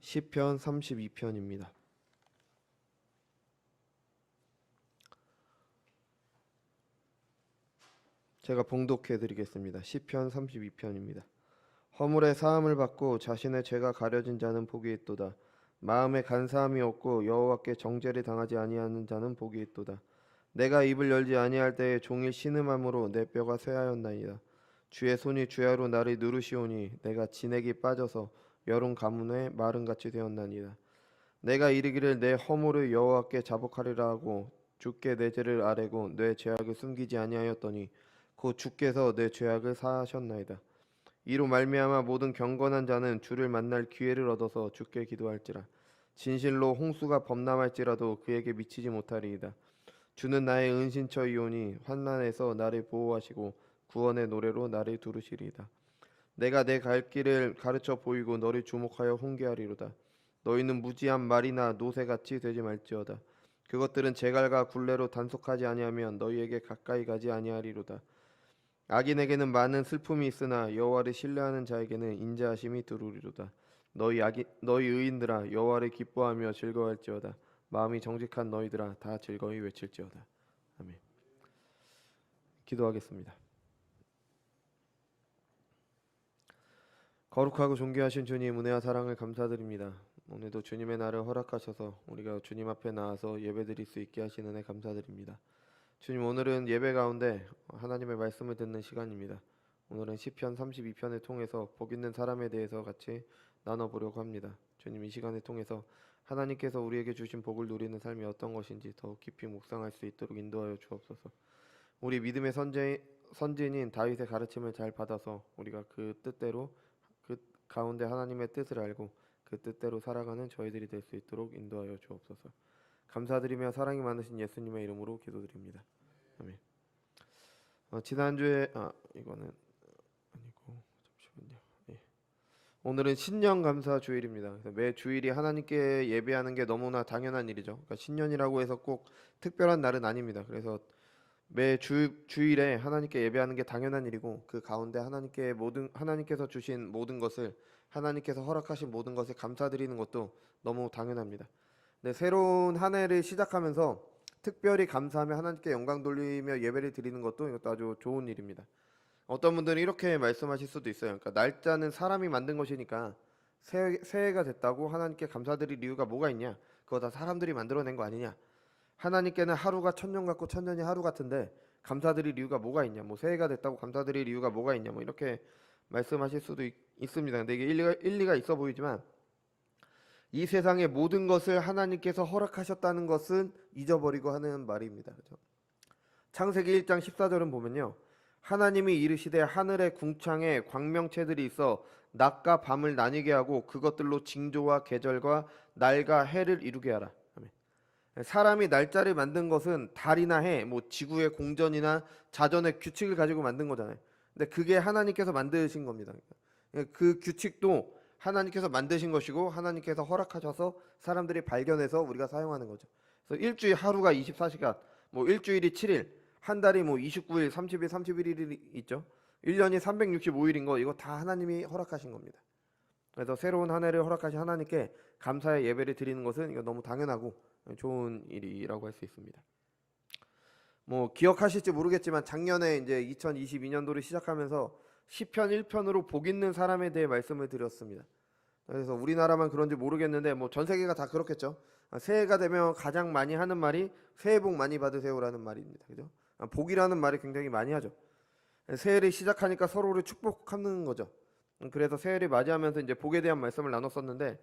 시편 32편입니다. 제가 봉독해 드리겠습니다. 시편 32편입니다. 허물의 사함을 받고 자신의 죄가 가려진 자는 복이 있도다. 마음에 간사함이 없고 여호와께 정죄를 당하지 아니하는 자는 복이 있도다. 내가 입을 열지 아니할 때에 종일 신음함으로 내 뼈가 쇠하였나이다. 주의 손이 주야로 나를 누르시오니 내가 진액이 빠져서 여름 가뭄에 마른같이 되었나이다. 내가 이르기를 내 허물을 여호와께 자복하리라 하고 주께 내 죄를 아뢰고 내 죄악을 숨기지 아니하였더니 곧 주께서 내 죄악을 사하셨나이다. 이로 말미암아 모든 경건한 자는 주를 만날 기회를 얻어서 주께 기도할지라. 진실로 홍수가 범람할지라도 그에게 미치지 못하리이다. 주는 나의 은신처이오니 환난에서 나를 보호하시고 구원의 노래로 나를 두르시리이다. 내가 내 갈 길을 가르쳐 보이고 너를 주목하여 훈계하리로다. 너희는 무지한 말이나 노새같이 되지 말지어다. 그것들은 제갈과 굴레로 단속하지 아니하면 너희에게 가까이 가지 아니하리로다. 악인에게는 많은 슬픔이 있으나 여호와를 신뢰하는 자에게는 인자하심이 두루리로다. 너희 의인들아 여호와를 기뻐하며 즐거워할지어다. 마음이 정직한 너희들아 다 즐거이 외칠지어다. 아멘. 기도하겠습니다. 거룩하고 존귀하신 주님, 은혜와 사랑을 감사드립니다. 오늘도 주님의 날을 허락하셔서 우리가 주님 앞에 나와서 예배드릴 수 있게 하신 은혜 감사드립니다. 주님, 오늘은 예배 가운데 하나님의 말씀을 듣는 시간입니다. 오늘은 시편 32편을 통해서 복 있는 사람에 대해서 같이 나눠보려고 합니다. 주님, 이 시간을 통해서 하나님께서 우리에게 주신 복을 누리는 삶이 어떤 것인지 더욱 깊이 묵상할 수 있도록 인도하여 주옵소서. 우리 믿음의 선진인 다윗의 가르침을 잘 받아서 우리가 그 뜻대로 그 가운데 하나님의 뜻을 알고 그 뜻대로 살아가는 저희들이 될 수 있도록 인도하여 주옵소서. 감사드리며 사랑이 많으신 예수님의 이름으로 기도드립니다. 아멘. 지난주에 이거는 아니고 잠시만요. 예. 오늘은 신년 감사 주일입니다. 그래서 매 주일이 하나님께 예배하는 게 너무나 당연한 일이죠. 그러니까 신년이라고 해서 꼭 특별한 날은 아닙니다. 그래서 매 주일에 하나님께 예배하는 게 당연한 일이고 그 가운데 하나님께서 주신 모든 것을 하나님께서 허락하신 모든 것에 감사드리는 것도 너무 당연합니다. 네, 새로운 한 해를 시작하면서 특별히 감사하며 하나님께 영광 돌리며 예배를 드리는 것도 이것도 아주 좋은 일입니다. 어떤 분들은 이렇게 말씀하실 수도 있어요. 그러니까 날짜는 사람이 만든 것이니까 새해가 됐다고 하나님께 감사드릴 이유가 뭐가 있냐? 그거 다 사람들이 만들어낸 거 아니냐? 하나님께는 하루가 천년 같고 천년이 하루 같은데 감사드릴 이유가 뭐가 있냐? 뭐 새해가 됐다고 감사드릴 이유가 뭐가 있냐? 뭐 이렇게 말씀하실 수도 있습니다. 근데 이게 일리가 있어 보이지만 이 세상의 모든 것을 하나님께서 허락하셨다는 것은 잊어버리고 하는 말입니다. 그렇죠? 창세기 1장 14절은 보면요. 하나님이 이르시되 하늘의 궁창에 광명체들이 있어 낮과 밤을 나뉘게 하고 그것들로 징조와 계절과 날과 해를 이루게 하라. 사람이 날짜를 만든 것은 달이나 해, 뭐 지구의 공전이나 자전의 규칙을 가지고 만든 거잖아요. 근데 그게 하나님께서 만드신 겁니다. 그 규칙도 하나님께서 만드신 것이고 하나님께서 허락하셔서 사람들이 발견해서 우리가 사용하는 거죠. 그래서 일주일 하루가 24시간, 뭐 일주일이 7일, 한 달이 뭐 29일, 30일, 31일이 있죠. 1년이 365일인 거 이거 다 하나님이 허락하신 겁니다. 그래서 새로운 한 해를 허락하신 하나님께 감사의 예배를 드리는 것은 이거 너무 당연하고 좋은 일이라고 할 수 있습니다. 뭐 기억하실지 모르겠지만 작년에 이제 2022년도를 시작하면서 시편 1편으로 복 있는 사람에 대해 말씀을 드렸습니다. 그래서 우리나라만 그런지 모르겠는데 뭐 전 세계가 다 그렇겠죠. 새해가 되면 가장 많이 하는 말이 새해 복 많이 받으세요라는 말입니다. 그죠? 복이라는 말을 굉장히 많이 하죠. 새해를 시작하니까 서로를 축복하는 거죠. 그래서 새해를 맞이하면서 이제 복에 대한 말씀을 나눴었는데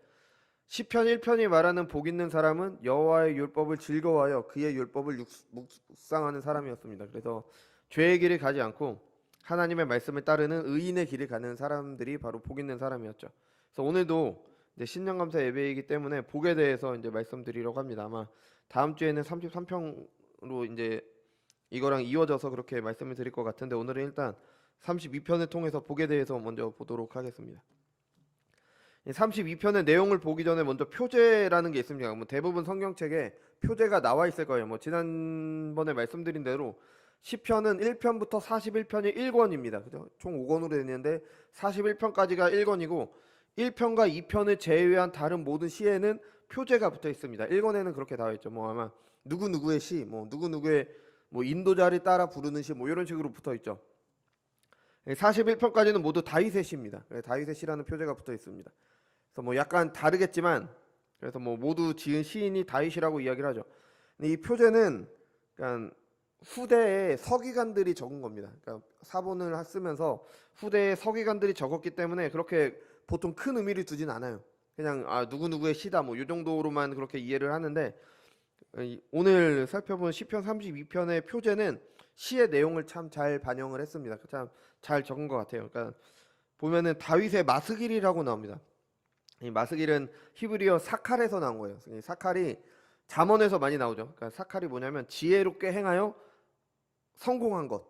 시편 1편이 말하는 복 있는 사람은 여호와의 율법을 즐거워하여 그의 율법을 묵상하는 사람이었습니다. 그래서 죄의 길을 가지 않고 하나님의 말씀을 따르는 의인의 길을 가는 사람들이 바로 복 있는 사람이었죠. 그래서 오늘도 이제 신년감사 예배이기 때문에 복에 대해서 이제 말씀드리려고 합니다. 아마 다음 주에는 33편으로 이제 이거랑 이어져서 그렇게 말씀을 드릴 것 같은데 오늘은 일단 32편을 통해서 복에 대해서 먼저 보도록 하겠습니다. 32편의 내용을 보기 전에 먼저 표제라는 게 있습니다. 뭐 대부분 성경책에 표제가 나와 있을 거예요. 뭐 지난번에 말씀드린 대로 시편은 1편부터 41편이 1권입니다. 그죠? 총 5권으로 되는데 41편까지가 1권이고 1편과 2편을 제외한 다른 모든 시에는 표제가 붙어 있습니다. 1권에는 그렇게 나와 있죠. 뭐 아마 누구누구의 시, 뭐 누구누구의 뭐 인도자를 따라 부르는 시, 뭐 이런 식으로 붙어 있죠. 41편까지는 모두 다윗의 시입니다. 다윗의 시라는 표제가 붙어 있습니다. 그래서 뭐 약간 다르겠지만, 그래서 뭐 모두 지은 시인이 다윗이라고 이야기를 하죠. 근데 이 표제는 그러니까 후대에 서기관들이 적은 겁니다. 그러니까 사본을 쓰면서 후대에 서기관들이 적었기 때문에 그렇게 보통 큰 의미를 두진 않아요. 그냥 누구누구의 시다 뭐 이 정도로만 그렇게 이해를 하는데, 오늘 살펴본 시편 32편의 표제는 시의 내용을 참 잘 반영을 했습니다. 참 잘 적은 것 같아요. 그러니까 보면은 다윗의 마스길이라고 나옵니다. 이 마스길은 히브리어 사칼에서 나온 거예요. 이 사칼이 잠언에서 많이 나오죠. 그러니까 사칼이 뭐냐면 지혜롭게 행하여 성공한 것.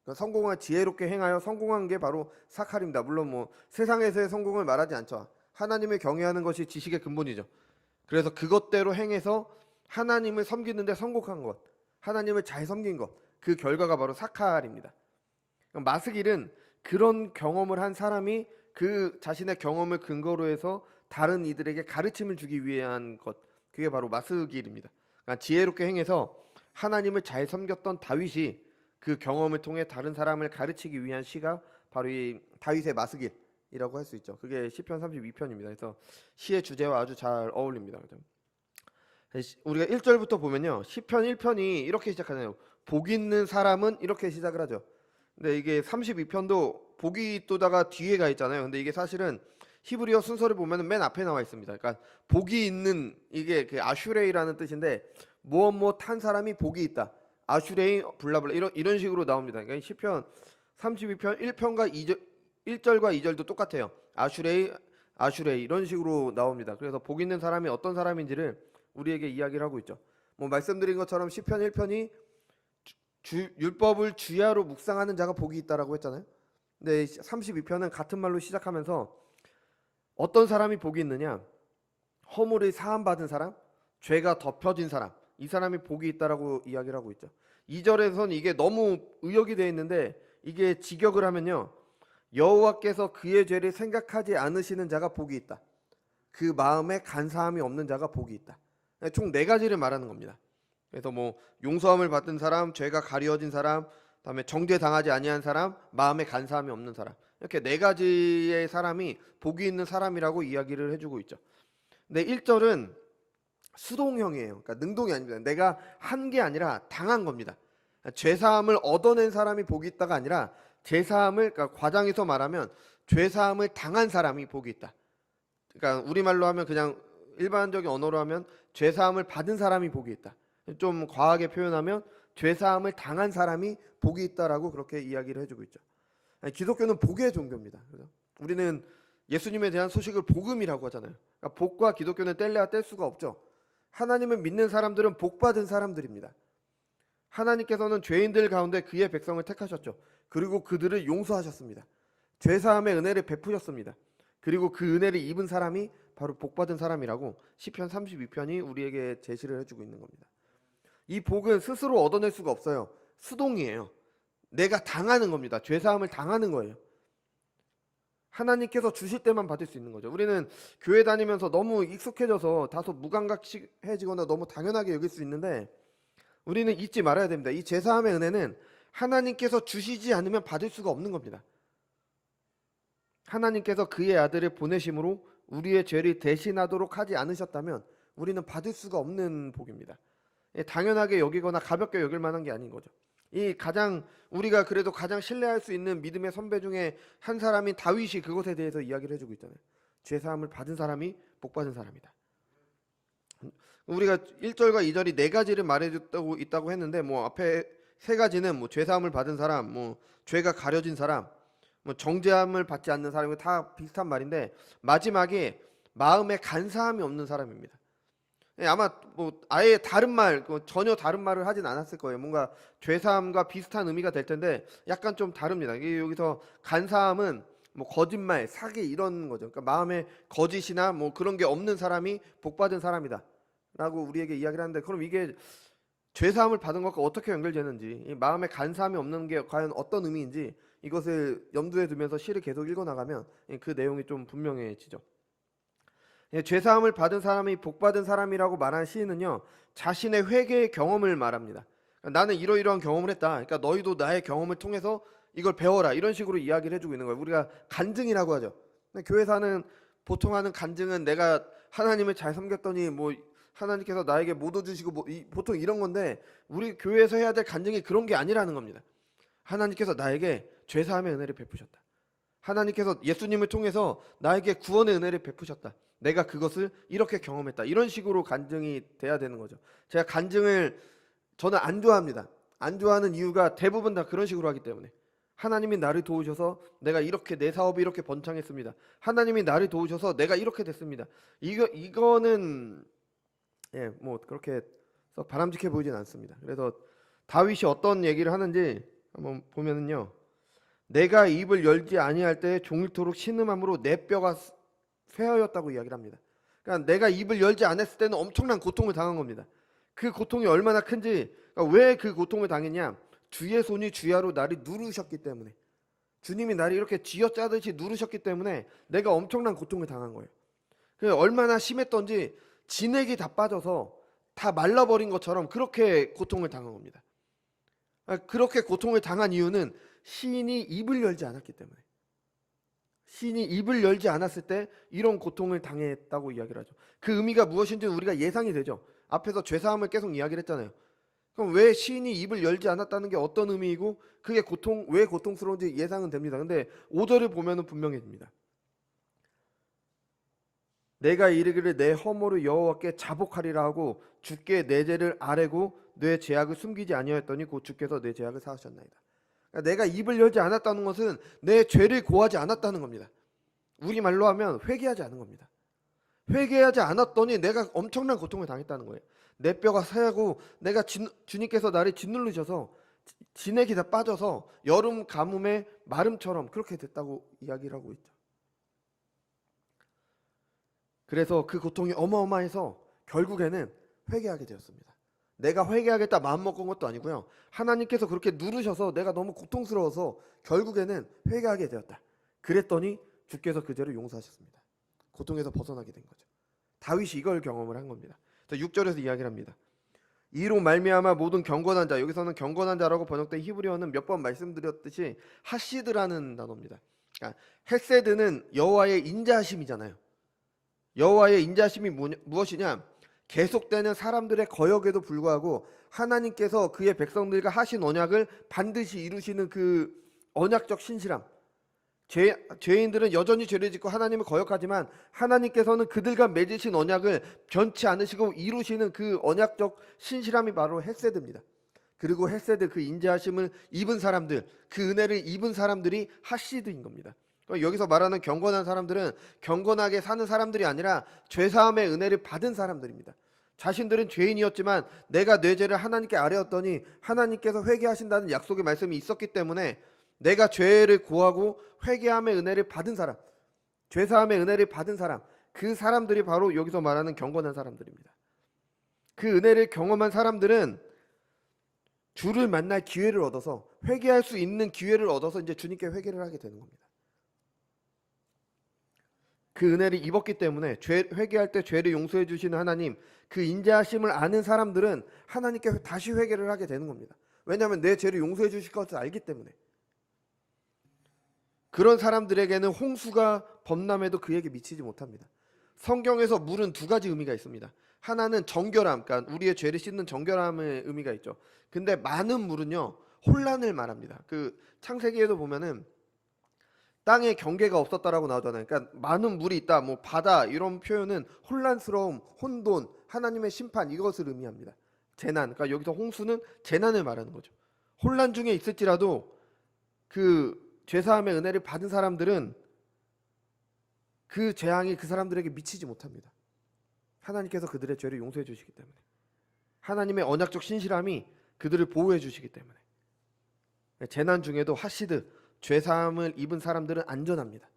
그러니까 성공한 지혜롭게 행하여 성공한 게 바로 사칼입니다. 물론 뭐 세상에서의 성공을 말하지 않죠. 하나님을 경외하는 것이 지식의 근본이죠. 그래서 그것대로 행해서 하나님을 섬기는데 성공한 것, 하나님을 잘 섬긴 것, 그 결과가 바로 사칼입니다. 마스길은 그런 경험을 한 사람이 그 자신의 경험을 근거로 해서 다른 이들에게 가르침을 주기 위한 것, 그게 바로 마스길입니다. 그러니까 지혜롭게 행해서 하나님을 잘 섬겼던 다윗이 그 경험을 통해 다른 사람을 가르치기 위한 시가 바로 이 다윗의 마스길이라고 할 수 있죠. 그게 시편 32편입니다. 그래서 시의 주제와 아주 잘 어울립니다. 우리가 1절부터 보면요, 시편 1편이 이렇게 시작하네요. 복 있는 사람은 이렇게 시작을 하죠. 근데 이게 32편도 복이 있도다가 뒤에 가 있잖아요. 근데 이게 사실은 히브리어 순서를 보면 맨 앞에 나와 있습니다. 그러니까 복이 있는, 이게 그 아슈레이라는 뜻인데 무엇 무엇 한 사람이 복이 있다, 아슈레이 블라블라 이런 식으로 나옵니다. 그러니까 시편 32편 1편과 2절, 1절과 2절도 똑같아요. 아슈레이 이런 식으로 나옵니다. 그래서 복 있는 사람이 어떤 사람인지를 우리에게 이야기를 하고 있죠. 뭐 말씀드린 것처럼 시편 1편이 율법을 주야로 묵상하는 자가 복이 있다라고 했잖아요. 근데 32편은 같은 말로 시작하면서 어떤 사람이 복이 있느냐, 허물을 사함 받은 사람, 죄가 덮여진 사람, 이 사람이 복이 있다라고 이야기를 하고 있죠. 2절에서는 이게 너무 의역이 되어 있는데 이게 직역을 하면요, 여호와께서 그의 죄를 생각하지 않으시는 자가 복이 있다, 그 마음에 간사함이 없는 자가 복이 있다. 총 4가지를 말하는 겁니다. 그래서 뭐 용서함을 받은 사람, 죄가 가려진 사람, 그다음에 정죄 당하지 아니한 사람, 마음에 간사함이 없는 사람, 이렇게 4가지의 사람이 복이 있는 사람이라고 이야기를 해주고 있죠. 근데 1절은 수동형이에요. 그러니까 능동이 아닙니다. 내가 한 게 아니라 당한 겁니다. 죄사함을 얻어낸 사람이 복이 있다가 아니라 죄사함을, 그러니까 과장해서 말하면 죄사함을 당한 사람이 복이 있다. 그러니까 우리말로 하면, 그냥 일반적인 언어로 하면 죄사함을 받은 사람이 복이 있다. 좀 과하게 표현하면 죄사함을 당한 사람이 복이 있다라고 그렇게 이야기를 해주고 있죠. 기독교는 복의 종교입니다. 그래서 우리는 예수님에 대한 소식을 복음이라고 하잖아요. 그러니까 복과 기독교는 뗄래야 뗄 수가 없죠. 하나님을 믿는 사람들은 복받은 사람들입니다. 하나님께서는 죄인들 가운데 그의 백성을 택하셨죠. 그리고 그들을 용서하셨습니다. 죄사함의 은혜를 베푸셨습니다. 그리고 그 은혜를 입은 사람이 바로 복받은 사람이라고 시편 32편이 우리에게 제시를 해주고 있는 겁니다. 이 복은 스스로 얻어낼 수가 없어요. 수동이에요. 내가 당하는 겁니다. 죄사함을 당하는 거예요. 하나님께서 주실 때만 받을 수 있는 거죠. 우리는 교회 다니면서 너무 익숙해져서 다소 무감각해지거나 너무 당연하게 여길 수 있는데, 우리는 잊지 말아야 됩니다. 이 죄사함의 은혜는 하나님께서 주시지 않으면 받을 수가 없는 겁니다. 하나님께서 그의 아들을 보내심으로 우리의 죄를 대신하도록 하지 않으셨다면 우리는 받을 수가 없는 복입니다. 당연하게 여기거나 가볍게 여길 만한 게 아닌 거죠. 이 가장, 우리가 그래도 가장 신뢰할 수 있는 믿음의 선배 중에 한 사람인 다윗이 그것에 대해서 이야기를 해주고 있잖아요. 죄사함을 받은 사람이 복받은 사람이다. 우리가 1절과 2절이 4가지를 말해줬다고 있다고 했는데, 뭐 앞에 3가지는 뭐 죄사함을 받은 사람, 뭐 죄가 가려진 사람, 뭐 정죄함을 받지 않는 사람이 다 비슷한 말인데, 마지막에 마음에 간사함이 없는 사람입니다. 아마 뭐 아예 다른 말, 전혀 다른 말을 하진 않았을 거예요. 뭔가 죄사함과 비슷한 의미가 될 텐데 약간 좀 다릅니다. 여기서 간사함은 뭐 거짓말, 사기 이런 거죠. 그러니까 마음에 거짓이나 뭐 그런 게 없는 사람이 복받은 사람이다 라고 우리에게 이야기를 하는데, 그럼 이게 죄사함을 받은 것과 어떻게 연결되는지, 이 마음에 간사함이 없는 게 과연 어떤 의미인지 이것을 염두에 두면서 시를 계속 읽어나가면 그 내용이 좀 분명해지죠. 죄사함을 받은 사람이 복받은 사람이라고 말하는 시인은요, 자신의 회개의 경험을 말합니다. 그러니까 나는 이러이러한 경험을 했다. 그러니까 너희도 나의 경험을 통해서 이걸 배워라. 이런 식으로 이야기를 해주고 있는 거예요. 우리가 간증이라고 하죠. 근데 교회사는 보통 하는 간증은 내가 하나님을 잘 섬겼더니 뭐 하나님께서 나에게 못 얻으시고 뭐 보통 이런 건데, 우리 교회에서 해야 될 간증이 그런 게 아니라는 겁니다. 하나님께서 나에게 죄사함의 은혜를 베푸셨다. 하나님께서 예수님을 통해서 나에게 구원의 은혜를 베푸셨다. 내가 그것을 이렇게 경험했다. 이런 식으로 간증이 돼야 되는 거죠. 제가 간증을 저는 안 좋아합니다. 안 좋아하는 이유가 대부분 다 그런 식으로 하기 때문에. 하나님이 나를 도우셔서 내가 이렇게 내 사업이 이렇게 번창했습니다. 하나님이 나를 도우셔서 내가 이렇게 됐습니다. 이거는 뭐 그렇게 썩 바람직해 보이진 않습니다. 그래서 다윗이 어떤 얘기를 하는지 한번 보면은요. 내가 입을 열지 아니할 때 종일토록 신음함으로 내 뼈가 쇠하였다고 이야기를 합니다. 그러니까 내가 입을 열지 않았을 때는 엄청난 고통을 당한 겁니다. 그 고통이 얼마나 큰지, 그러니까 왜 그 고통을 당했냐? 주의 손이 주야로 나를 누르셨기 때문에, 주님이 나를 이렇게 쥐어짜듯이 누르셨기 때문에 내가 엄청난 고통을 당한 거예요. 그 얼마나 심했던지 진액이 다 빠져서 다 말라버린 것처럼 그렇게 고통을 당한 겁니다. 그렇게 고통을 당한 이유는 시인이 입을 열지 않았기 때문에. 시인이 입을 열지 않았을 때 이런 고통을 당했다고 이야기를 하죠. 그 의미가 무엇인지 우리가 예상이 되죠. 앞에서 죄사함을 계속 이야기를 했잖아요. 그럼 왜 시인이 입을 열지 않았다는 게 어떤 의미이고 그게 왜 고통스러운지 예상은 됩니다. 근데 5절을 보면은 분명해집니다. 내가 이르기를 내 허물을 여호와께 자복하리라 하고 주께 내 죄를 아뢰고 내 죄악을 숨기지 아니하였더니 곧 주께서 내 죄악을 사하셨나이다. 그러니까 내가 입을 열지 않았다는 것은 내 죄를 고하지 않았다는 겁니다. 우리말로 하면 회개하지 않은 겁니다. 회개하지 않았더니 내가 엄청난 고통을 당했다는 거예요. 내 뼈가 새하고 내가 주님께서 나를 짓누르셔서 진액이 다 빠져서 여름 가뭄의 마름처럼 그렇게 됐다고 이야기를 하고 있죠. 그래서 그 고통이 어마어마해서 결국에는 회개하게 되었습니다. 내가 회개하겠다 마음먹은 것도 아니고요. 하나님께서 그렇게 누르셔서 내가 너무 고통스러워서 결국에는 회개하게 되었다. 그랬더니 주께서 그 죄를 용서하셨습니다. 고통에서 벗어나게 된 거죠. 다윗이 이걸 경험을 한 겁니다. 6절에서 이야기를 합니다. 이로 말미암아 모든 경건한 자, 여기서는 경건한 자라고 번역된 히브리어는 몇 번 말씀드렸듯이 하시드라는 단어입니다. 그러니까 헤세드는 여호와의 인자하심이잖아요. 여호와의 인자하심이 무엇이냐? 계속되는 사람들의 거역에도 불구하고 하나님께서 그의 백성들과 하신 언약을 반드시 이루시는 그 언약적 신실함. 죄인들은 여전히 죄를 짓고 하나님을 거역하지만 하나님께서는 그들과 맺으신 언약을 변치 않으시고 이루시는 그 언약적 신실함이 바로 헤세드입니다. 그리고 헤세드, 그 인자하심을 입은 사람들, 그 은혜를 입은 사람들이 하시드인 겁니다. 여기서 말하는 경건한 사람들은 경건하게 사는 사람들이 아니라 죄사함의 은혜를 받은 사람들입니다. 자신들은 죄인이었지만 내가 내 죄를 하나님께 아뢰었더니 하나님께서 회개하신다는 약속의 말씀이 있었기 때문에 내가 죄를 고하고 회개함의 은혜를 받은 사람, 죄사함의 은혜를 받은 사람, 그 사람들이 바로 여기서 말하는 경건한 사람들입니다. 그 은혜를 경험한 사람들은 주를 만날 기회를 얻어서, 회개할 수 있는 기회를 얻어서 이제 주님께 회개를 하게 되는 겁니다. 그 은혜를 입었기 때문에 회개할 때 죄를 용서해 주시는 하나님, 그 인자하심을 아는 사람들은 하나님께 다시 회개를 하게 되는 겁니다. 왜냐하면 내 죄를 용서해 주실 것을 알기 때문에. 그런 사람들에게는 홍수가 범람해도 그에게 미치지 못합니다. 성경에서 물은 두 가지 의미가 있습니다. 하나는 정결함, 그러니까 우리의 죄를 씻는 정결함의 의미가 있죠. 근데 많은 물은요, 혼란을 말합니다. 그 창세기에도 보면은 땅에 경계가 없었다라고 나오잖아요. 그러니까 많은 물이 있다, 뭐 바다, 이런 표현은 혼란스러움, 혼돈, 하나님의 심판, 이것을 의미합니다. 재난, 그러니까 여기서 홍수는 재난을 말하는 거죠. 혼란 중에 있을지라도 그 죄사함의 은혜를 받은 사람들은 그 재앙이 그 사람들에게 미치지 못합니다. 하나님께서 그들의 죄를 용서해 주시기 때문에, 하나님의 언약적 신실함이 그들을 보호해 주시기 때문에, 재난 중에도 하시드, 죄사함을 입은 사람들은 안전합니다.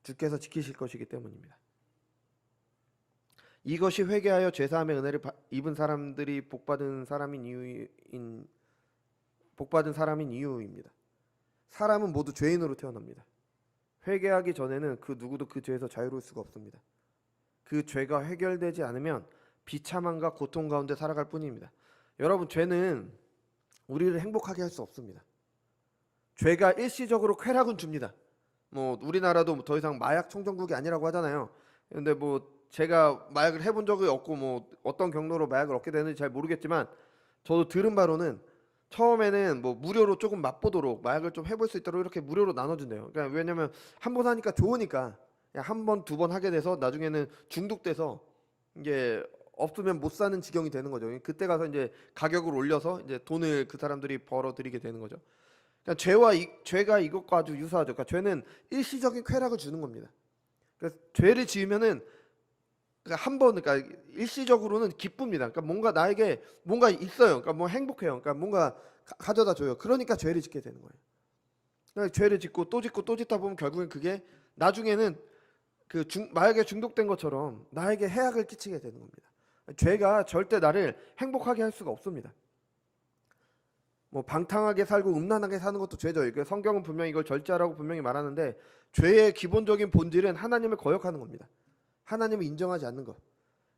주께서 지키실 것이기 때문입니다. 이것이 회개하여 죄사함의 은혜를 입은 사람들이 복받은 사람인 이유입니다. 사람은 모두 죄인으로 태어납니다. 회개하기 전에는 그 누구도 그 죄에서 자유로울 수가 없습니다. 그 죄가 해결되지 않으면 비참함과 고통 가운데 살아갈 뿐입니다. 여러분, 죄는 우리를 행복하게 할 수 없습니다. 죄가 일시적으로 쾌락은 줍니다. 뭐 우리나라도 더 이상 마약 청정국이 아니라고 하잖아요. 근데 뭐 제가 마약을 해본 적이 없고 뭐 어떤 경로로 마약을 얻게 되는지 잘 모르겠지만, 저도 들은 바로는 처음에는 뭐 무료로 조금 맛보도록, 마약을 좀 해볼 수 있도록 이렇게 무료로 나눠준대요. 그러니까 왜냐면 한 번 하니까 좋으니까 한 번, 두 번 하게 돼서 나중에는 중독돼서 이게 없으면 못 사는 지경이 되는 거죠. 그때 가서 이제 가격을 올려서 이제 돈을 그 사람들이 벌어들이게 되는 거죠. 그러니까 죄가 이것과 아주 유사하죠. 그러니까 죄는 일시적인 쾌락을 주는 겁니다. 그래서 죄를 지으면은, 그러니까 한 번, 그러니까 일시적으로는 기쁩니다. 그러니까 뭔가 나에게 뭔가 있어요. 그러니까 뭐 행복해요. 그러니까 뭔가 가져다 줘요. 그러니까 죄를 짓게 되는 거예요. 그러니까 죄를 짓고 또 짓고 또 짓다 보면 결국엔 그게 나중에는 마약에 중독된 것처럼 나에게 해악을 끼치게 되는 겁니다. 죄가 절대 나를 행복하게 할 수가 없습니다. 뭐 방탕하게 살고 음란하게 사는 것도 죄죠. 성경은 분명히 이걸 절제하라고 분명히 말하는데, 죄의 기본적인 본질은 하나님을 거역하는 겁니다. 하나님을 인정하지 않는 것.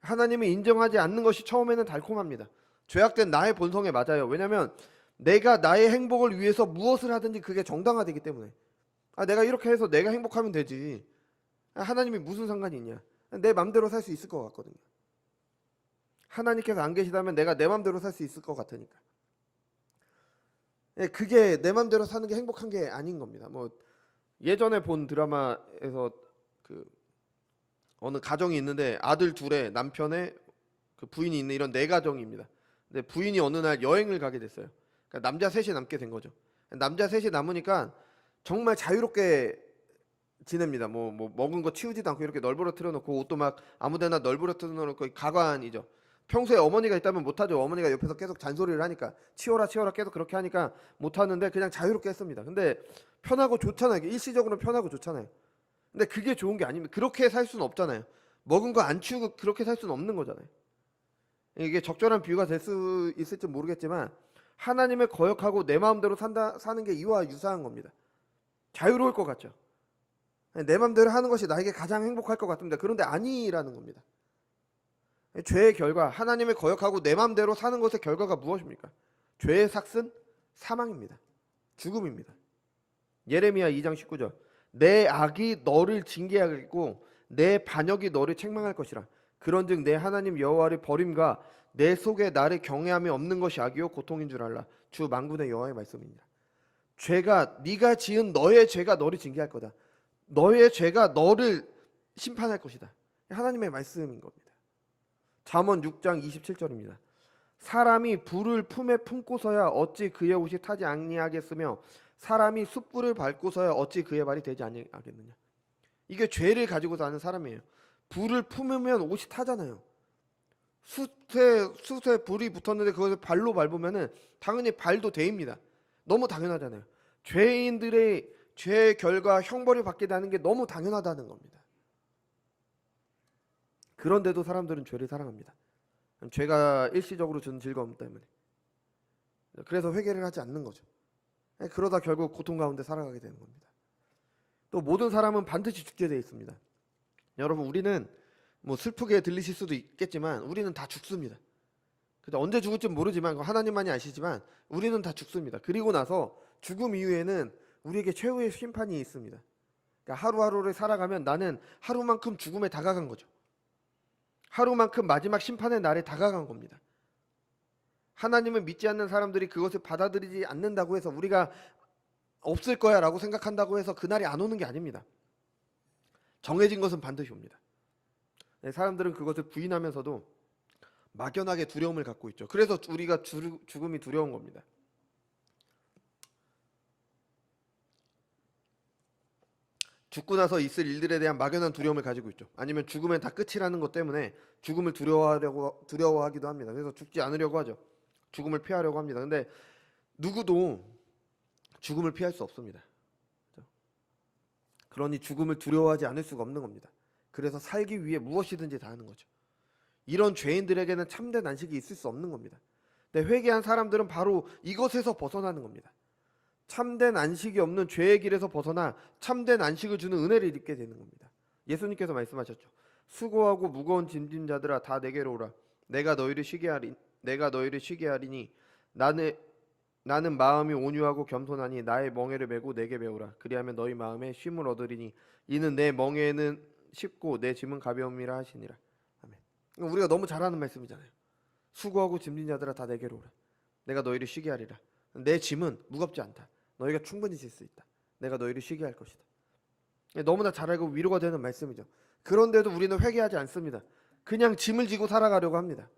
하나님을 인정하지 않는 것이 처음에는 달콤합니다. 죄악된 나의 본성에 맞아요. 왜냐하면 내가 나의 행복을 위해서 무엇을 하든지 그게 정당화되기 때문에. 내가 이렇게 해서 내가 행복하면 되지, 하나님이 무슨 상관이 있냐, 내 맘대로 살 수 있을 것 같거든요. 하나님께서 안 계시다면 내가 내 맘대로 살 수 있을 것 같으니까. 그게 내 맘대로 사는 게 행복한 게 아닌 겁니다. 뭐 예전에 본 드라마에서 어느 가정이 있는데 아들 둘에 남편의 부인이 있는 이런 네 가정입니다. 근데 부인이 어느 날 여행을 가게 됐어요. 그러니까 남자 셋이 남게 된 거죠. 남자 셋이 남으니까 정말 자유롭게 지냅니다. 뭐 먹은 거 치우지도 않고 이렇게 널브러 틀어놓고, 옷도 막 아무데나 널브러 틀어놓고, 가관이죠. 평소에 어머니가 있다면 못하죠. 어머니가 옆에서 계속 잔소리를 하니까, 치워라 계속 그렇게 하니까 못하는데 그냥 자유롭게 했습니다. 근데 편하고 좋잖아요. 일시적으로 편하고 좋잖아요. 근데 그게 좋은 게 아닙니다. 그렇게 살 수는 없잖아요. 먹은 거 안 치우고 그렇게 살 수는 없는 거잖아요. 이게 적절한 비유가 될 수 있을지 모르겠지만, 하나님을 거역하고 내 마음대로 사는 게 이와 유사한 겁니다. 자유로울 것 같죠. 내 마음대로 하는 것이 나에게 가장 행복할 것 같습니다. 그런데 아니라는 겁니다. 죄의 결과, 하나님을 거역하고 내 마음대로 사는 것의 결과가 무엇입니까? 죄의 삭은 사망입니다. 죽음입니다. 예레미야 2장 19절. 내 악이 너를 징계하겠고 내 반역이 너를 책망할 것이라. 그런즉 내 하나님 여호와를 버림과 내 속에 나를 경외함이 없는 것이 악이요 고통인 줄 알라. 주 만군의 여호와의 말씀입니다. 네가 지은 너의 죄가 너를 징계할 거다. 너의 죄가 너를 심판할 것이다. 하나님의 말씀인 겁니다. 잠언 6장 27절입니다. 사람이 불을 품에 품고서야 어찌 그의 옷이 타지 아니하겠으며 사람이 숯불을 밟고서야 어찌 그의 발이 되지 아니하겠느냐. 이게 죄를 가지고 사는 사람이에요. 불을 품으면 옷이 타잖아요. 숯에 불이 붙었는데 그것을 발로 밟으면은 당연히 발도 데입니다. 너무 당연하잖아요. 죄인들의 죄의 결과 형벌을 받게 되는 게 너무 당연하다는 겁니다. 그런데도 사람들은 죄를 사랑합니다. 죄가 일시적으로 주는 즐거움 때문에. 그래서 회개를 하지 않는 거죠. 그러다 결국 고통 가운데 살아가게 되는 겁니다. 또 모든 사람은 반드시 죽게 되어 있습니다. 여러분, 우리는 뭐 슬프게 들리실 수도 있겠지만 우리는 다 죽습니다. 언제 죽을지 모르지만, 하나님만이 아시지만 우리는 다 죽습니다. 그리고 나서 죽음 이후에는 우리에게 최후의 심판이 있습니다. 그러니까 하루하루를 살아가면 나는 하루만큼 죽음에 다가간 거죠. 하루만큼 마지막 심판의 날에 다가간 겁니다. 하나님을 믿지 않는 사람들이 그것을 받아들이지 않는다고 해서, 우리가 없을 거야 라고 생각한다고 해서 그날이 안 오는 게 아닙니다. 정해진 것은 반드시 옵니다. 사람들은 그것을 부인하면서도 막연하게 두려움을 갖고 있죠. 그래서 우리가 죽음이 두려운 겁니다. 죽고 나서 있을 일들에 대한 막연한 두려움을 가지고 있죠. 아니면 죽으면 다 끝이라는 것 때문에 죽음을 두려워하기도 합니다. 그래서 죽지 않으려고 하죠. 죽음을 피하려고 합니다. 근데 누구도 죽음을 피할 수 없습니다. 그러니 죽음을 두려워하지 않을 수가 없는 겁니다. 그래서 살기 위해 무엇이든지 다 하는 거죠. 이런 죄인들에게는 참된 안식이 있을 수 없는 겁니다. 근데 회개한 사람들은 바로 이것에서 벗어나는 겁니다. 참된 안식이 없는 죄의 길에서 벗어나 참된 안식을 주는 은혜를 입게 되는 겁니다. 예수님께서 말씀하셨죠. 수고하고 무거운 짐진 자들아 다 내게로 오라. 내가 너희를 쉬게 하리니 나는 마음이 온유하고 겸손하니 나의 멍에를 메고 내게 배우라. 그리하면 너희 마음에 쉼을 얻으리니 이는 내 멍에는 쉽고 내 짐은 가벼움이라 하시니라. 아멘. 우리가 너무 잘 아는 말씀이잖아요. 수고하고 짐진 자들아 다 내게로 오라. 내가 너희를 쉬게 하리라. 내 짐은 무겁지 않다. 너희가 충분히 질 수 있다. 내가 너희를 쉬게 할 것이다. 너무나 잘 알고 위로가 되는 말씀이죠. 그런데도 우리는 회개하지 않습니다. 그냥 짐을 지고 살아가려고 합니다.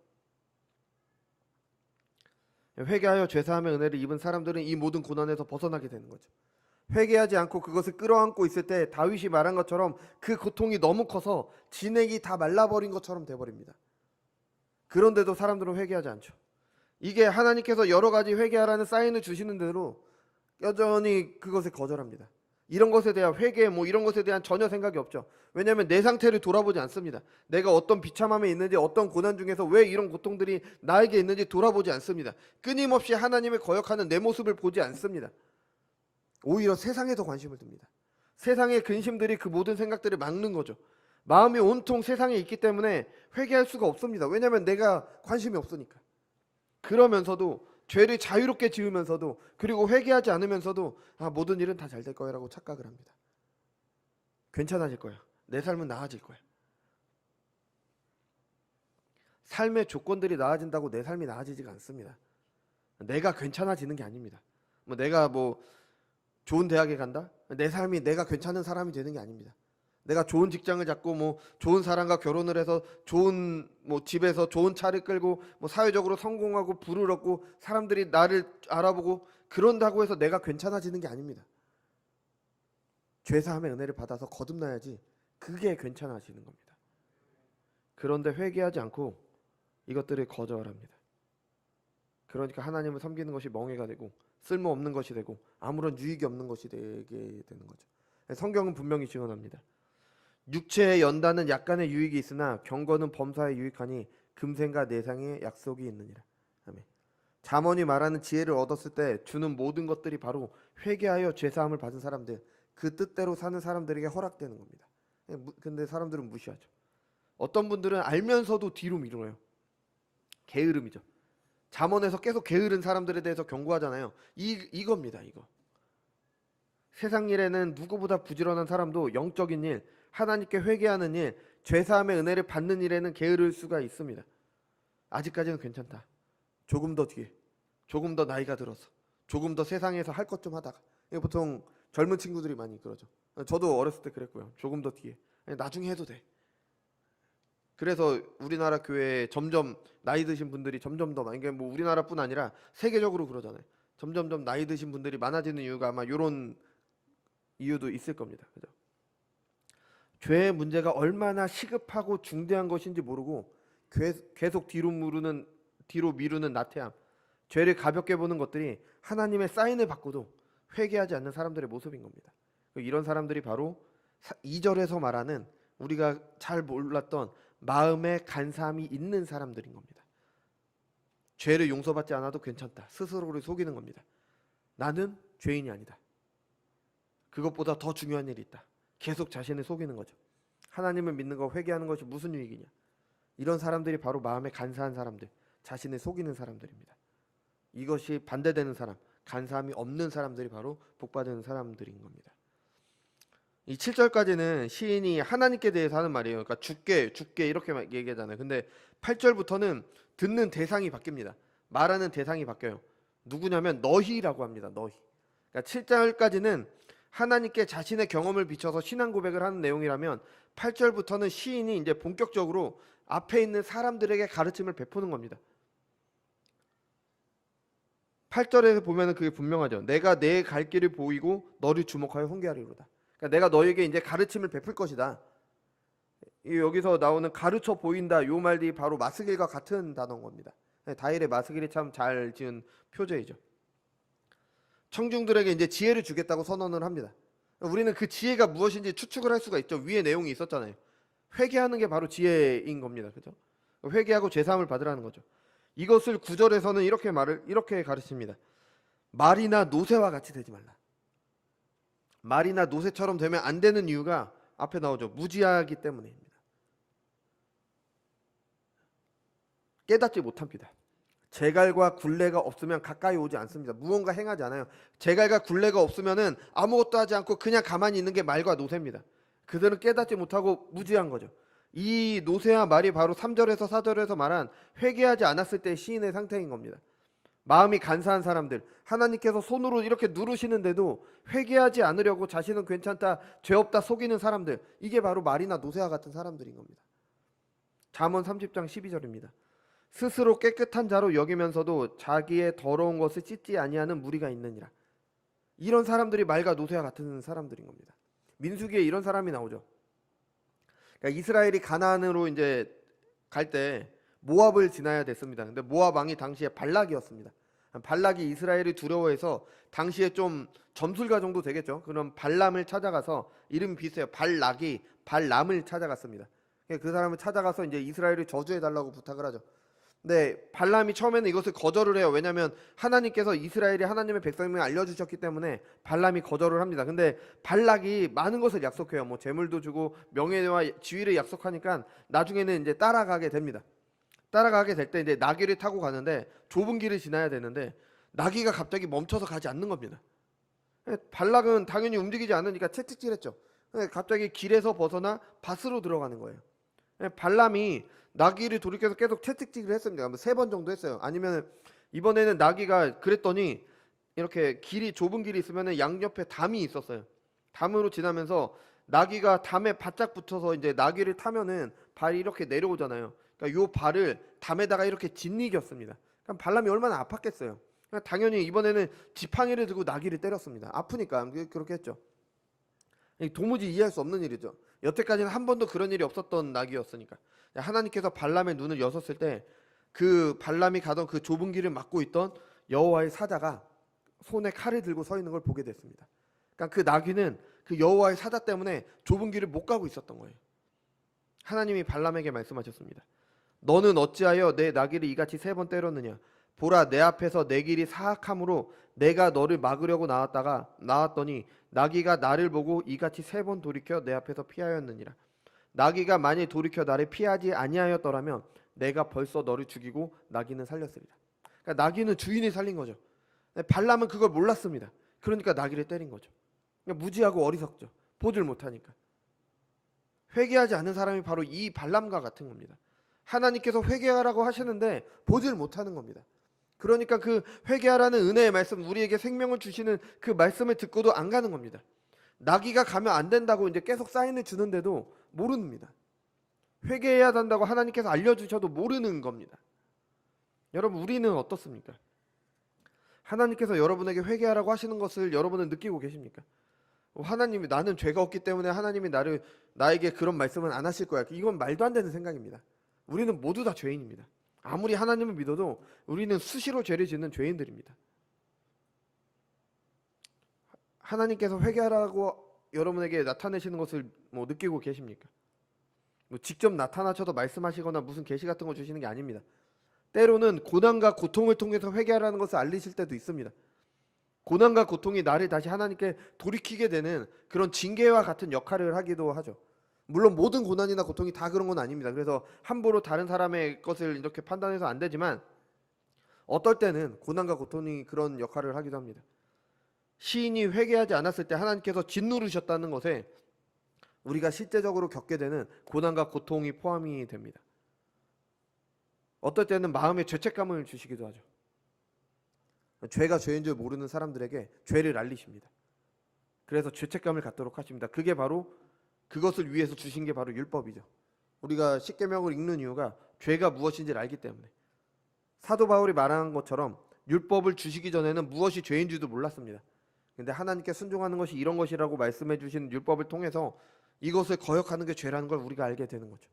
회개하여 죄사함의 은혜를 입은 사람들은 이 모든 고난에서 벗어나게 되는 거죠. 회개하지 않고 그것을 끌어안고 있을 때 다윗이 말한 것처럼 그 고통이 너무 커서 진액이 다 말라버린 것처럼 돼버립니다. 그런데도 사람들은 회개하지 않죠. 이게 하나님께서 여러 가지 회개하라는 사인을 주시는 대로 여전히 그것을 거절합니다. 이런 것에 대한 회개 이런 것에 대한 전혀 생각이 없죠. 왜냐하면 내 상태를 돌아보지 않습니다. 내가 어떤 비참함에 있는지, 어떤 고난 중에서 왜 이런 고통들이 나에게 있는지 돌아보지 않습니다. 끊임없이 하나님을 거역하는 내 모습을 보지 않습니다. 오히려 세상에 더 관심을 둡니다. 세상의 근심들이 그 모든 생각들을 막는 거죠. 마음이 온통 세상에 있기 때문에 회개할 수가 없습니다. 왜냐하면 내가 관심이 없으니까. 그러면서도 죄를 자유롭게 지으면서도, 그리고 회개하지 않으면서도 모든 일은 다 잘 될 거야라고 착각을 합니다. 괜찮아질 거야. 내 삶은 나아질 거야. 삶의 조건들이 나아진다고 내 삶이 나아지지가 않습니다. 내가 괜찮아지는 게 아닙니다. 내가 좋은 대학에 간다? 내 삶이 내가 괜찮은 사람이 되는 게 아닙니다. 내가 좋은 직장을 잡고 좋은 사람과 결혼을 해서 좋은 집에서 좋은 차를 끌고 사회적으로 성공하고 부를 얻고 사람들이 나를 알아보고 그런다고 해서 내가 괜찮아지는 게 아닙니다. 죄사함의 은혜를 받아서 거듭나야지 그게 괜찮아지는 겁니다. 그런데 회개하지 않고 이것들을 거절합니다. 그러니까 하나님을 섬기는 것이 멍해가 되고 쓸모없는 것이 되고 아무런 유익이 없는 것이 되게 되는 거죠. 성경은 분명히 증언합니다. 육체의 연단은 약간의 유익이 있으나 경건은 범사에 유익하니 금생과 내상의 약속이 있느니라. 아멘. 잠언이 말하는 지혜를 얻었을 때 주는 모든 것들이 바로 회개하여 죄사함을 받은 사람들, 그 뜻대로 사는 사람들에게 허락되는 겁니다. 근데 사람들은 무시하죠. 어떤 분들은 알면서도 뒤로 미뤄요. 게으름이죠. 잠언에서 계속 게으른 사람들에 대해서 경고하잖아요. 이겁니다. 이거. 세상 일에는 누구보다 부지런한 사람도 영적인 일, 하나님께 회개하는 일, 죄사함의 은혜를 받는 일에는 게으를 수가 있습니다. 아직까지는 괜찮다. 조금 더 뒤에, 조금 더 나이가 들어서, 조금 더 세상에서 할 것 좀 하다가. 보통 젊은 친구들이 많이 그러죠. 저도 어렸을 때 그랬고요. 조금 더 뒤에, 나중에 해도 돼. 그래서 우리나라 교회에 점점 나이 드신 분들이 점점 더 많이, 이게 우리나라뿐 아니라 세계적으로 그러잖아요. 점점점 나이 드신 분들이 많아지는 이유가 아마 이런 이유도 있을 겁니다. 그죠? 죄의 문제가 얼마나 시급하고 중대한 것인지 모르고 계속 뒤로 미루는 나태함, 죄를 가볍게 보는 것들이 하나님의 사인을 받고도 회개하지 않는 사람들의 모습인 겁니다. 이런 사람들이 바로 2절에서 말하는 우리가 잘 몰랐던 마음의 간사함이 있는 사람들인 겁니다. 죄를 용서받지 않아도 괜찮다. 스스로를 속이는 겁니다. 나는 죄인이 아니다. 그것보다 더 중요한 일이 있다. 계속 자신을 속이는 거죠. 하나님을 믿는 거, 회개하는 것이 무슨 유익이냐. 이런 사람들이 바로 마음에 간사한 사람들, 자신을 속이는 사람들입니다. 이것이 반대되는 사람, 간사함이 없는 사람들이 바로 복받은 사람들인 겁니다. 이 7절까지는 시인이 하나님께 대해서 하는 말이에요. 그러니까 죽게 이렇게 얘기하잖아요. 근데 8절부터는 듣는 대상이 바뀝니다. 말하는 대상이 바뀌어요. 누구냐면 너희라고 합니다. 너희. 그러니까 7절까지는 하나님께 자신의 경험을 비춰서 신앙 고백을 하는 내용이라면 8절부터는 시인이 이제 본격적으로 앞에 있는 사람들에게 가르침을 베푸는 겁니다. 8절에서 보면은 그게 분명하죠. 내가 내 갈 길을 보이고 너를 주목하여 훈계하리로다. 그러니까 내가 너에게 이제 가르침을 베풀 것이다. 여기서 나오는 가르쳐 보인다, 요 말이 바로 마스길과 같은 단어인 겁니다. 다일의 마스길이 참 잘 지은 표제이죠. 청중들에게 이제 지혜를 주겠다고 선언을 합니다. 우리는 그 지혜가 무엇인지 추측을 할 수가 있죠. 위에 내용이 있었잖아요. 회개하는 게 바로 지혜인 겁니다. 그죠? 회개하고 죄사함을 받으라는 거죠. 이것을 9절에서는 이렇게 가르칩니다. 말이나 노새와 같이 되지 말라. 말이나 노새처럼 되면 안 되는 이유가 앞에 나오죠. 무지하기 때문입니다. 깨닫지 못합니다. 제갈과 굴레가 없으면 가까이 오지 않습니다. 무언가 행하지 않아요. 제갈과 굴레가 없으면은 아무것도 하지 않고 그냥 가만히 있는 게 말과 노새입니다. 그들은 깨닫지 못하고 무지한 거죠. 이 노새와 말이 바로 3절에서 4절에서 말한 회개하지 않았을 때 시인의 상태인 겁니다. 마음이 간사한 사람들, 하나님께서 손으로 이렇게 누르시는데도 회개하지 않으려고 자신은 괜찮다, 죄 없다 속이는 사람들, 이게 바로 말이나 노새와 같은 사람들인 겁니다. 잠언 30장 12절입니다. 스스로 깨끗한 자로 여기면서도 자기의 더러운 것을 찢지 아니하는 무리가 있느니라. 이런 사람들이 말과 노새와 같은 사람들인 겁니다. 민수기에 이런 사람이 나오죠. 그러니까 이스라엘이 가나안으로 이제 갈 때 모압을 지나야 됐습니다. 근데 모압 왕이 당시에 발락이었습니다. 발락이 이스라엘이 두려워해서 당시에 좀 점술가 정도 되겠죠. 그럼 발람을 찾아가서, 이름 비슷해요. 발락이 발람을 찾아갔습니다. 그 사람을 찾아가서 이제 이스라엘을 저주해 달라고 부탁을 하죠. 근데 발람이 처음에는 이것을 거절을 해요. 왜냐하면 하나님께서 이스라엘이 하나님의 백성임을 알려주셨기 때문에 발람이 거절을 합니다. 근데 발락이 많은 것을 약속해요. 뭐 재물도 주고 명예와 지위를 약속하니까 나중에는 이제 따라가게 됩니다. 따라가게 될 때 이제 나귀를 타고 가는데 좁은 길을 지나야 되는데 나귀가 갑자기 멈춰서 가지 않는 겁니다. 발락은 당연히 움직이지 않으니까 채찍질했죠. 갑자기 길에서 벗어나 밭으로 들어가는 거예요. 발람이 나귀를 돌이켜서 계속 채찍질을 했습니다. 3번 정도 했어요. 아니면 이번에는 나귀가 그랬더니 이렇게 길이 좁은 길이 있으면 양옆에 담이 있었어요. 담으로 지나면서 나귀가 담에 바짝 붙어서 이제 나귀를 타면은 발이 이렇게 내려오잖아요. 그러니까 요 발을 담에다가 이렇게 짓이겼습니다. 그럼 발람이 얼마나 아팠겠어요. 그러니까 당연히 이번에는 지팡이를 들고 나귀를 때렸습니다. 아프니까 그렇게 했죠. 도무지 이해할 수 없는 일이죠. 여태까지는 한 번도 그런 일이 없었던 나귀였으니까. 하나님께서 발람의 눈을 여셨을 때 그 발람이 가던 그 좁은 길을 막고 있던 여호와의 사자가 손에 칼을 들고 서 있는 걸 보게 됐습니다. 그러니까 그 나귀는 그 여호와의 사자 때문에 좁은 길을 못 가고 있었던 거예요. 하나님이 발람에게 말씀하셨습니다. 너는 어찌하여 내 나귀를 이같이 3번 때렸느냐? 보라, 내 앞에서 내 길이 사악함으로 내가 너를 막으려고 나왔더니 나귀가 나를 보고 이같이 3번 돌이켜 내 앞에서 피하였느니라. 나귀가 만일 돌이켜 나를 피하지 아니하였더라면 내가 벌써 너를 죽이고 나귀는 살렸으리라. 그러니까 나귀는 주인이 살린 거죠. 발람은 그걸 몰랐습니다. 그러니까 나귀를 때린 거죠. 그러니까 무지하고 어리석죠. 보질 못하니까. 회개하지 않은 사람이 바로 이 발람과 같은 겁니다. 하나님께서 회개하라고 하시는데 보질 못하는 겁니다. 그러니까 그 회개하라는 은혜의 말씀, 우리에게 생명을 주시는 그 말씀을 듣고도 안 가는 겁니다. 나귀가 가면 안 된다고 이제 계속 사인을 주는데도 모릅니다. 회개해야 한다고 하나님께서 알려주셔도 모르는 겁니다. 여러분, 우리는 어떻습니까? 하나님께서 여러분에게 회개하라고 하시는 것을 여러분은 느끼고 계십니까? 하나님이, 나는 죄가 없기 때문에 하나님이 나에게 그런 말씀은 안 하실 거야. 이건 말도 안 되는 생각입니다. 우리는 모두 다 죄인입니다. 아무리 하나님을 믿어도 우리는 수시로 죄를 짓는 죄인들입니다. 하나님께서 회개하라고 여러분에게 나타내시는 것을 느끼고 계십니까? 직접 나타나셔서 말씀하시거나 무슨 계시 같은 거 주시는 게 아닙니다. 때로는 고난과 고통을 통해서 회개하라는 것을 알리실 때도 있습니다. 고난과 고통이 나를 다시 하나님께 돌이키게 되는 그런 징계와 같은 역할을 하기도 하죠. 물론 모든 고난이나 고통이 다 그런 건 아닙니다. 그래서 함부로 다른 사람의 것을 이렇게 판단해서 안 되지만 어떨 때는 고난과 고통이 그런 역할을 하기도 합니다. 시인이 회개하지 않았을 때 하나님께서 짓누르셨다는 것에 우리가 실제적으로 겪게 되는 고난과 고통이 포함이 됩니다. 어떨 때는 마음에 죄책감을 주시기도 하죠. 죄가 죄인 줄 모르는 사람들에게 죄를 알리십니다. 그래서 죄책감을 갖도록 하십니다. 그게 바로, 그것을 위해서 주신 게 바로 율법이죠. 우리가 십계명을 읽는 이유가 죄가 무엇인지를 알기 때문에. 사도 바울이 말한 것처럼 율법을 주시기 전에는 무엇이 죄인 줄도 몰랐습니다. 근데 하나님께 순종하는 것이 이런 것이라고 말씀해 주신 율법을 통해서 이것을 거역하는 게 죄라는 걸 우리가 알게 되는 거죠.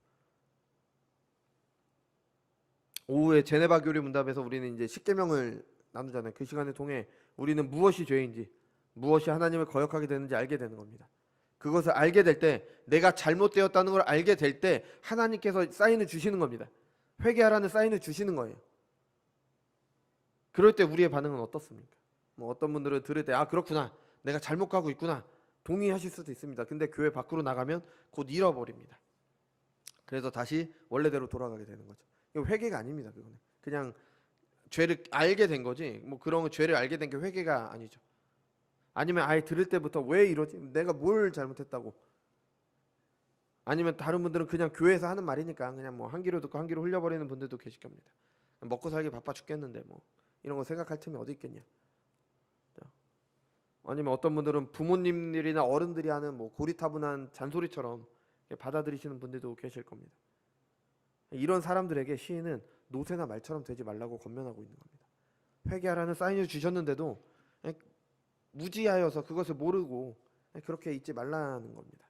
오후에 제네바 교리 문답에서 우리는 이제 십계명을 나누잖아요. 그 시간을 통해 우리는 무엇이 죄인지, 무엇이 하나님을 거역하게 되는지 알게 되는 겁니다. 그것을 알게 될 때, 내가 잘못되었다는 걸 알게 될 때 하나님께서 사인을 주시는 겁니다. 회개하라는 사인을 주시는 거예요. 그럴 때 우리의 반응은 어떻습니까? 뭐 어떤 분들은 들을 때 그렇구나, 내가 잘못 가고 있구나 동의하실 수도 있습니다. 근데 교회 밖으로 나가면 곧 잃어버립니다. 그래서 다시 원래대로 돌아가게 되는 거죠. 이거 회개가 아닙니다. 그거는 그냥 죄를 알게 된 거지, 뭐 그런 죄를 알게 된 게 회개가 아니죠. 아니면 아예 들을 때부터 왜 이러지? 내가 뭘 잘못했다고? 아니면 다른 분들은 그냥 교회에서 하는 말이니까 그냥 뭐 한 귀로 듣고 한 귀로 흘려버리는 분들도 계실 겁니다. 먹고 살기 바빠 죽겠는데 뭐 이런 거 생각할 틈이 어디 있겠냐. 아니면 어떤 분들은 부모님들이나 어른들이 하는 뭐 고리타분한 잔소리처럼 받아들이시는 분들도 계실 겁니다. 이런 사람들에게 시인은 노새나 말처럼 되지 말라고 권면하고 있는 겁니다. 회개하라는 사인을 주셨는데도 무지하여서 그것을 모르고 그렇게 있지 말라는 겁니다.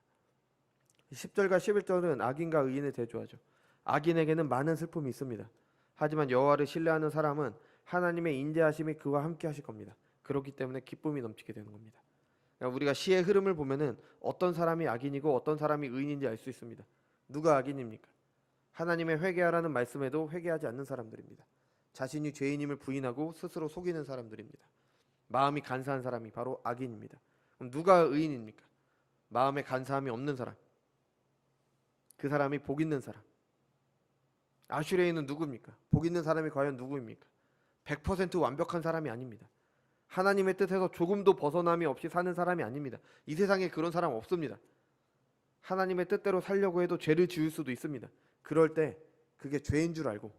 10절과 11절은 악인과 의인을 대조하죠. 악인에게는 많은 슬픔이 있습니다. 하지만 여호와를 신뢰하는 사람은 하나님의 인자하심이 그와 함께 하실 겁니다. 그렇기 때문에 기쁨이 넘치게 되는 겁니다. 그러니까 우리가 시의 흐름을 보면은 어떤 사람이 악인이고 어떤 사람이 의인인지 알 수 있습니다. 누가 악인입니까? 하나님의 회개하라는 말씀에도 회개하지 않는 사람들입니다. 자신이 죄인임을 부인하고 스스로 속이는 사람들입니다. 마음이 간사한 사람이 바로 악인입니다. 그럼 누가 의인입니까? 마음에 간사함이 없는 사람. 그 사람이 복 있는 사람. 아슈레이는 누굽니까? 복 있는 사람이 과연 누구입니까? 100% 완벽한 사람이 아닙니다. 하나님의 뜻에서 조금도 벗어남이 없이 사는 사람이 아닙니다. 이 세상에 그런 사람 없습니다. 하나님의 뜻대로 살려고 해도 죄를 지을 수도 있습니다. 그럴 때 그게 죄인 줄 알고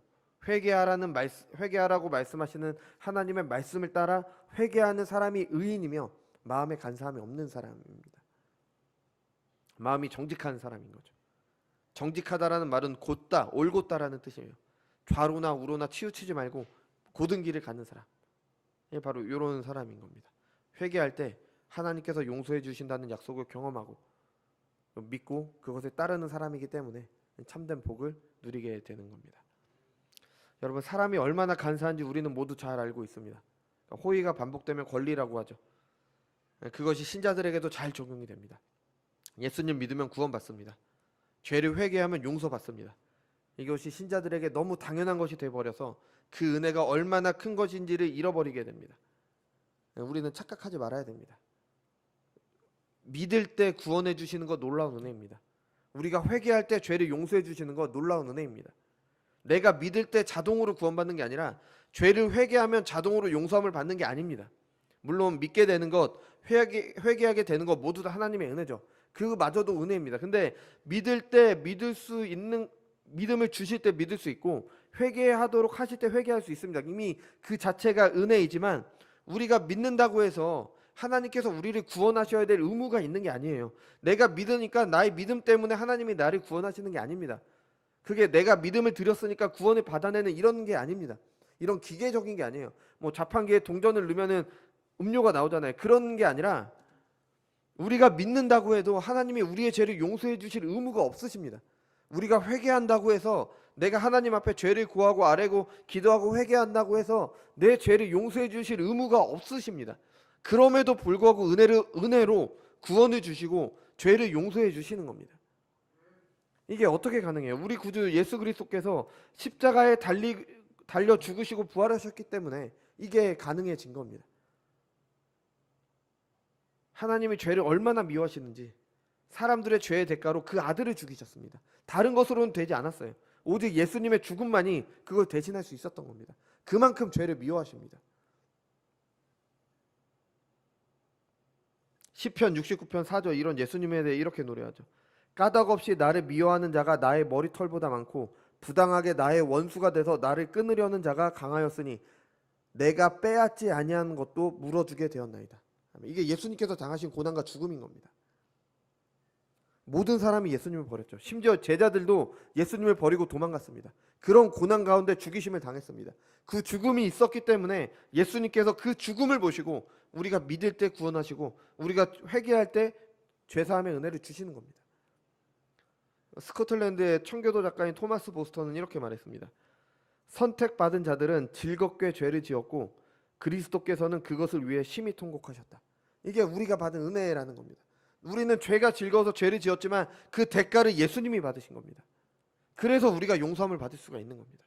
회개하라고 말씀하시는 하나님의 말씀을 따라 회개하는 사람이 의인이며 마음에 간사함이 없는 사람입니다. 마음이 정직한 사람인 거죠. 정직하다라는 말은 곧다, 올곧다라는 뜻이에요. 좌로나 우로나 치우치지 말고 곧은 길을 가는 사람. 바로 이런 사람인 겁니다. 회개할 때 하나님께서 용서해 주신다는 약속을 경험하고 믿고 그것에 따르는 사람이기 때문에 참된 복을 누리게 되는 겁니다. 여러분, 사람이 얼마나 간사한지 우리는 모두 잘 알고 있습니다. 호의가 반복되면 권리라고 하죠. 그것이 신자들에게도 잘 적용이 됩니다. 예수님 믿으면 구원받습니다. 죄를 회개하면 용서받습니다. 이것이 신자들에게 너무 당연한 것이 되어버려서 그 은혜가 얼마나 큰 것인지를 잃어버리게 됩니다. 우리는 착각하지 말아야 됩니다. 믿을 때 구원해 주시는 것 놀라운 은혜입니다. 우리가 회개할 때 죄를 용서해 주시는 것 놀라운 은혜입니다. 내가 믿을 때 자동으로 구원받는 게 아니라 죄를 회개하면 자동으로 용서함을 받는 게 아닙니다. 물론 믿게 되는 것, 회개하게 되는 것 모두 다 하나님의 은혜죠. 그마저도 은혜입니다. 근데 믿을 때 믿을 수 있는, 믿음을 주실 때 믿을 수 있고 회개하도록 하실 때 회개할 수 있습니다. 이미 그 자체가 은혜이지만 우리가 믿는다고 해서 하나님께서 우리를 구원하셔야 될 의무가 있는 게 아니에요. 내가 믿으니까 나의 믿음 때문에 하나님이 나를 구원하시는 게 아닙니다. 그게 내가 믿음을 드렸으니까 구원을 받아내는 이런 게 아닙니다. 이런 기계적인 게 아니에요. 뭐 자판기에 동전을 넣으면은 음료가 나오잖아요. 그런 게 아니라 우리가 믿는다고 해도 하나님이 우리의 죄를 용서해 주실 의무가 없으십니다. 우리가 회개한다고 해서 내가 하나님 앞에 죄를 구하고 아뢰고 기도하고 회개한다고 해서 내 죄를 용서해 주실 의무가 없으십니다. 그럼에도 불구하고 은혜로 구원을 주시고 죄를 용서해 주시는 겁니다. 이게 어떻게 가능해요? 우리 구주 예수 그리스도께서 십자가에 달려 죽으시고 부활하셨기 때문에 이게 가능해진 겁니다. 하나님이 죄를 얼마나 미워하시는지 사람들의 죄의 대가로 그 아들을 죽이셨습니다. 다른 것으로는 되지 않았어요. 오직 예수님의 죽음만이 그걸 대신할 수 있었던 겁니다. 그만큼 죄를 미워하십니다. 시편 69편 4절 이런 예수님에 대해 이렇게 노래하죠. 까닭없이 나를 미워하는 자가 나의 머리털보다 많고 부당하게 나의 원수가 돼서 나를 끊으려는 자가 강하였으니 내가 빼앗지 아니한 것도 물어주게 되었나이다. 이게 예수님께서 당하신 고난과 죽음인 겁니다. 모든 사람이 예수님을 버렸죠. 심지어 제자들도 예수님을 버리고 도망갔습니다. 그런 고난 가운데 죽이심을 당했습니다. 그 죽음이 있었기 때문에 예수님께서 그 죽음을 보시고 우리가 믿을 때 구원하시고 우리가 회개할 때 죄사함의 은혜를 주시는 겁니다. 스코틀랜드의 청교도 작가인 토마스 보스턴은 이렇게 말했습니다. 선택받은 자들은 즐겁게 죄를 지었고 그리스도께서는 그것을 위해 심히 통곡하셨다. 이게 우리가 받은 은혜라는 겁니다. 우리는 죄가 즐거워서 죄를 지었지만 그 대가를 예수님이 받으신 겁니다. 그래서 우리가 용서함을 받을 수가 있는 겁니다.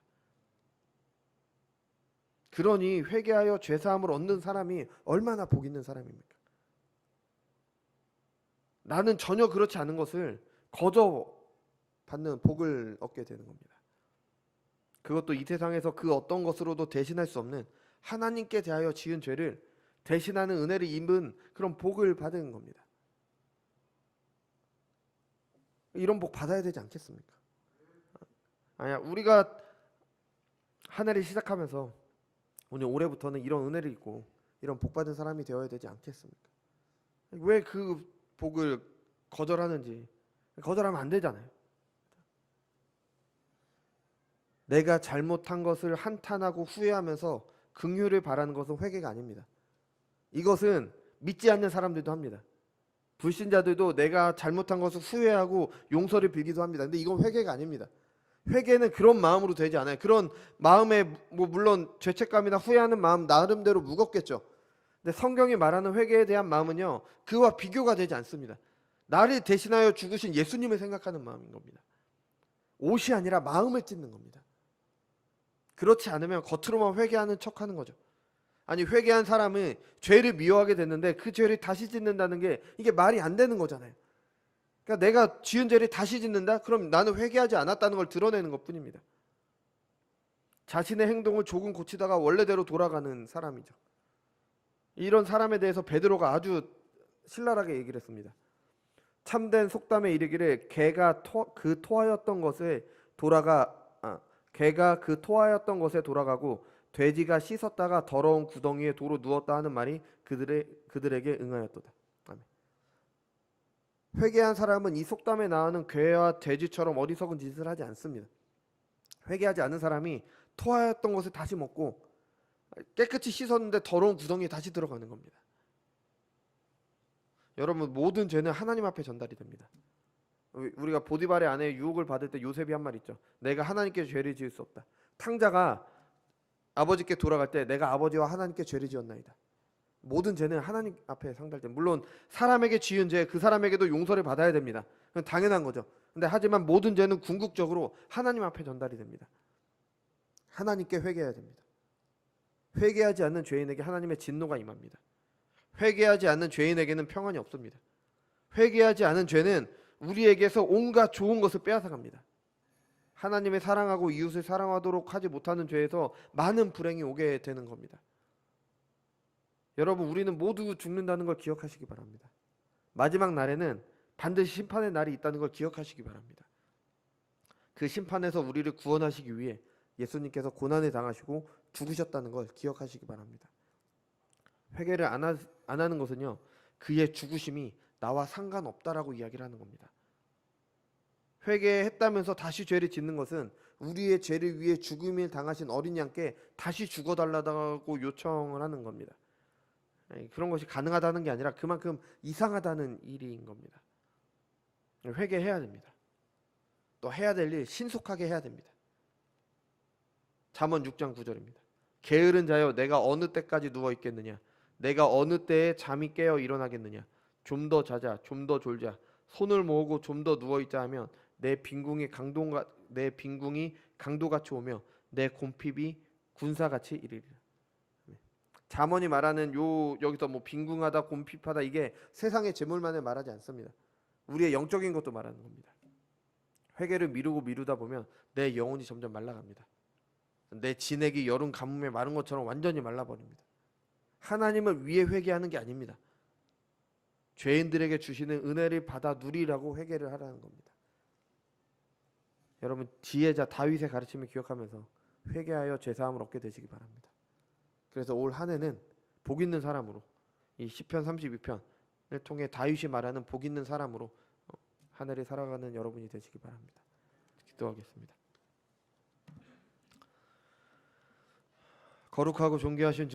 그러니 회개하여 죄 사함을 얻는 사람이 얼마나 복 있는 사람입니까? 나는 전혀 그렇지 않은 것을 거저 받는 복을 얻게 되는 겁니다. 그것도 이 세상에서 그 어떤 것으로도 대신할 수 없는 하나님께 대하여 지은 죄를 대신하는 은혜를 입은 그런 복을 받은 겁니다. 이런 복 받아야 되지 않겠습니까? 아니야, 우리가 한 해를 시작하면서 오늘 올해부터는 이런 은혜를 입고 이런 복 받은 사람이 되어야 되지 않겠습니까? 왜 그 복을 거절하는지. 거절하면 안 되잖아요. 내가 잘못한 것을 한탄하고 후회하면서 긍휼을 바라는 것은 회개가 아닙니다. 이것은 믿지 않는 사람들도 합니다. 불신자들도 내가 잘못한 것을 후회하고 용서를 빌기도 합니다. 근데 이건 회개가 아닙니다. 회개는 그런 마음으로 되지 않아요. 그런 마음에 물론 죄책감이나 후회하는 마음 나름대로 무겁겠죠. 근데 성경이 말하는 회개에 대한 마음은요, 그와 비교가 되지 않습니다. 나를 대신하여 죽으신 예수님을 생각하는 마음인 겁니다. 옷이 아니라 마음을 찢는 겁니다. 그렇지 않으면 겉으로만 회개하는 척하는 거죠. 아니, 회개한 사람은 죄를 미워하게 됐는데 그 죄를 다시 짓는다는 게 이게 말이 안 되는 거잖아요. 그러니까 내가 지은 죄를 다시 짓는다? 그럼 나는 회개하지 않았다는 걸 드러내는 것뿐입니다. 자신의 행동을 조금 고치다가 원래대로 돌아가는 사람이죠. 이런 사람에 대해서 베드로가 아주 신랄하게 얘기를 했습니다. 참된 속담에 이르기를 개가 그 토하였던 것에 돌아가고 돼지가 씻었다가 더러운 구덩이에 도로 누웠다 하는 말이 그들에게 응하였도다. 아멘. 회개한 사람은 이 속담에 나오는 괴와 돼지처럼 어리석은 짓을 하지 않습니다. 회개하지 않은 사람이 토하였던 것을 다시 먹고 깨끗이 씻었는데 더러운 구덩이에 다시 들어가는 겁니다. 여러분, 모든 죄는 하나님 앞에 전달이 됩니다. 우리가 보디발의 아내의 유혹을 받을 때 요셉이 한 말 있죠. 내가 하나님께 죄를 지을 수 없다. 탕자가 아버지께 돌아갈 때 내가 아버지와 하나님께 죄를 지었나이다. 모든 죄는 하나님 앞에 상달돼. 물론 사람에게 지은 죄, 그 사람에게도 용서를 받아야 됩니다. 그건 당연한 거죠. 근데 하지만 모든 죄는 궁극적으로 하나님 앞에 전달이 됩니다. 하나님께 회개해야 됩니다. 회개하지 않는 죄인에게 하나님의 진노가 임합니다. 회개하지 않는 죄인에게는 평안이 없습니다. 회개하지 않은 죄는 우리에게서 온갖 좋은 것을 빼앗아갑니다. 하나님의 사랑하고 이웃을 사랑하도록 하지 못하는 죄에서 많은 불행이 오게 되는 겁니다. 여러분, 우리는 모두 죽는다는 걸 기억하시기 바랍니다. 마지막 날에는 반드시 심판의 날이 있다는 걸 기억하시기 바랍니다. 그 심판에서 우리를 구원하시기 위해 예수님께서 고난을 당하시고 죽으셨다는 걸 기억하시기 바랍니다. 회개를 안 하는 것은요, 그의 죽으심이 나와 상관없다라고 이야기를 하는 겁니다. 회개했다면서 다시 죄를 짓는 것은 우리의 죄를 위해 죽음을 당하신 어린 양께 다시 죽어달라고 요청을 하는 겁니다. 그런 것이 가능하다는 게 아니라 그만큼 이상하다는 일인 겁니다. 회개해야 됩니다. 또 해야 될 일 신속하게 해야 됩니다. 잠언 6장 9절입니다. 게으른 자여, 내가 어느 때까지 누워 있겠느냐? 내가 어느 때에 잠이 깨어 일어나겠느냐? 좀 더 자자, 좀 더 졸자, 손을 모으고 좀 더 누워 있자 하면 내 빈궁이 강도같이 오며 내 곰핍이 군사같이 이르리라. 잠언이 말하는 여기서 빈궁하다, 곰핍하다, 이게 세상의 재물만을 말하지 않습니다. 우리의 영적인 것도 말하는 겁니다. 회개를 미루다 보면 내 영혼이 점점 말라갑니다. 내 진액이 여름 가뭄에 마른 것처럼 완전히 말라버립니다. 하나님을 위해 회개하는 게 아닙니다. 죄인들에게 주시는 은혜를 받아 누리라고 회개를 하라는 겁니다. 여러분, 지혜자 다윗의 가르침을 기억하면서 회개하여 죄사함을 얻게 되시기 바랍니다. 그래서 올 한 해는 복 있는 사람으로, 이 시편 32편을 통해 다윗이 말하는 복 있는 사람으로 한 해를 살아가는 여러분이 되시기 바랍니다. 기도하겠습니다. 거룩하고 존귀하신